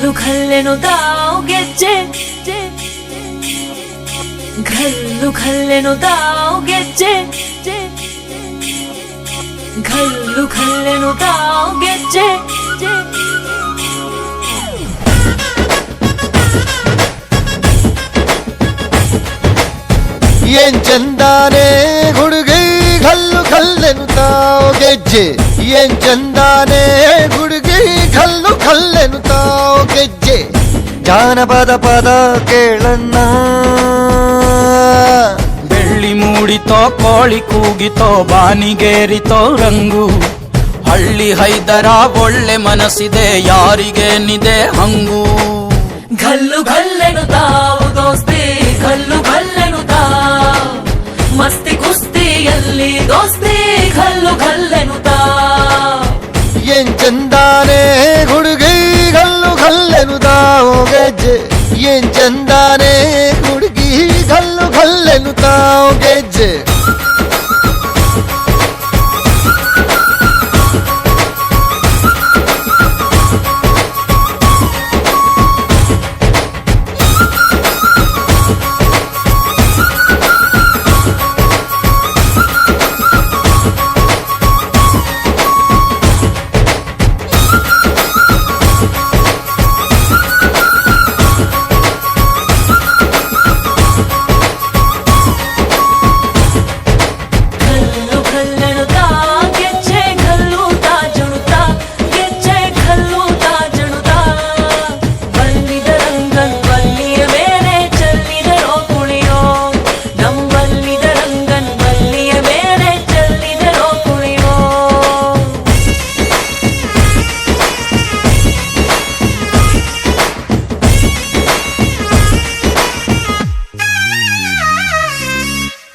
ಘಲ್ಲು ಘಲ್ಲೆನು ತಾವು ಗೆಜ್ಜೆ ಘಲ್ಲು ಘಲ್ಲೆನು ತಾವು ಗೆಜ್ಜೆ ಘಲ್ಲು ಘಲ್ಲೆನು ತಾವು ಗೆಜ್ಜೆ ಏನ್ ಚಂದಾನೆ ಹುಡುಗಿ ಘಲ್ಲು ಘಲ್ಲೆನು ತಾವು ಗೆಜ್ಜೆ ಏನ್ ಚಂದಾನೆ ಹುಡುಗಿ ಘಲ್ಲು ಘಲ್ಲೆನು ತಾವು ಗೆಜ್ಜೆ ಜಾನಪದ ಪದ ಕೇಳಣ್ಣ ಬೆಳ್ಳಿ ಮೂಡಿತೋ ಕೋಳಿ ಕೂಗಿತೋ ಬಾನಿಗೇರಿತೋ ರಂಗು ಹಳ್ಳಿ ಹೈದರ ಒಳ್ಳೆ ಮನಸ್ಸಿದೆ ಯಾರಿಗೇನಿದೆ ಹಂಗು ಘಲ್ಲು ಘಲ್ಲೆನು ತಾವು ದೋಸ್ತಿ ಘಲ್ಲು ಘಲ್ಲೆನು ತಾವು ಮಸ್ತಿ ಕುಸ್ತಿಯಲ್ಲಿ ದೋಸ್ತಿ ಘಲ್ಲು ಘಲ್ಲೆನು ತಾವು ಏನ್ ಚಂದಾನೆ ಹುಡುಗಿ ಘಲ್ಲು ಘಲ್ಲೆನು ತಾವು ಗೆಜ್ಜೆ ಏನ್ ಚಂದಾನೆ ಹುಡುಗಿ ಘಲ್ಲು ಘಲ್ಲೆನು ತಾವು ಗೆಜ್ಜೆ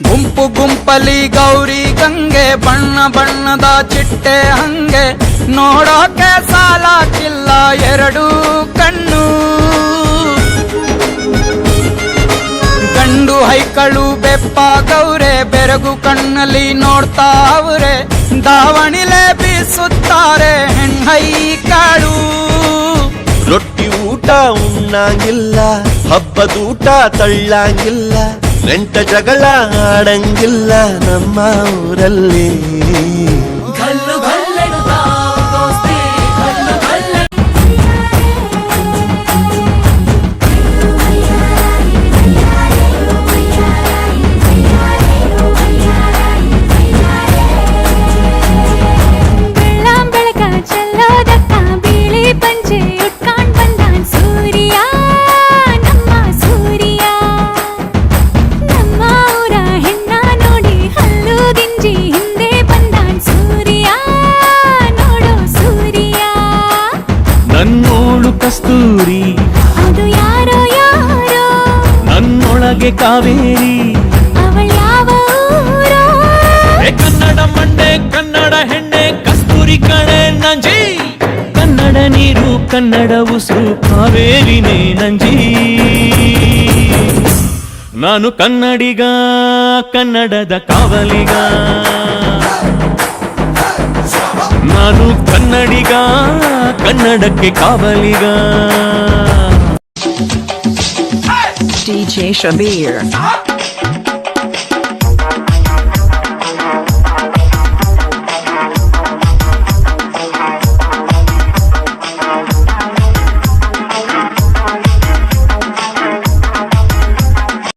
ಗುಂಪು ಗುಂಪಲಿ ಗೌರಿ ಗಂಗೆ ಬಣ್ಣ ಬಣ್ಣದ ಚಿಟ್ಟೆ ಹಂಗೆ ನೋಡೋಕೆ ಸಾಲಾಕಿಲ್ಲ ಎರಡು ಕಣ್ಣು ಗಂಡು ಹೈಕಳು ಬೆಪ್ಪ ಗೌರೆ ಬೆರಗು ಕಣ್ಣಲ್ಲಿ ನೋಡ್ತಾ ಅವ್ರೆ ದಾವಣಿಲೆ ಬೀಸುತ್ತಾರೆ ಹೆಣ್ಣೈಕಾಳು ರೊಟ್ಟಿ ಊಟ ಉಣ್ಣಂಗಿಲ್ಲ ಹಬ್ಬದೂಟ ತಳ್ಳಂಗಿಲ್ಲ ನೆಂಟ ಜಗಳ ಆಡಂಗಿಲ್ಲ ನಮ್ಮ ಊರಲ್ಲಿ ಘಲ್ಲು ಘಲ್ಲೆನು ತಾವು ದೋಸ್ತಿ ಘಲ್ಲು ಘಲ್ಲೆನು ಬೆಳ್ಳಂ ಬೆಳಕ ಚೆಲ್ಲೋದಕ್ಕ ಬಿಳಿ ಪಂಚೆ ಉಟ್ಕೊಂಡ್ ಬಂದಾನ್ ಸೂರ್ಯ ನಮ್ಮ ಸೂರ್ಯ ನಮ್ಮ ಊರ ಹೆಣ್ಣ ನೋಡಿ ಹಲ್ಲು ಗಿಂಜಿ ಹಿಂದೆ ಬಂದಾನ್ ಸೂರ್ಯ ನೋಡೋ ಸೂರ್ಯ ನನ್ನೋಳು ಕಸ್ತೂರಿ ಅದು ಯಾರೋ ಯಾರೋ ನನ್ನೊಳಗೆ ಕಾವೇರಿ ಅವಳ ಯಾವ ಊರೋ ಏ ಕನ್ನಡ ಮಂಡೆ ಕನ್ನಡ ಹೆಣ್ಣೆ ಕಸ್ತೂರಿ ಕಣೆ ನಂಜಿ ಕನ್ನಡ ನೀರು ಕನ್ನಡ ಉಸಿರು ಕಾವೇರಿನೇ ನಂಜಿ ನಾನು ಕನ್ನಡಿಗ ಕನ್ನಡದ ಕಾವಲಿಗ ನಾನು ಕನ್ನಡಿಗ ಕನ್ನಡಕ್ಕೆ ಕಾವಲಿಗ DJ Shabir.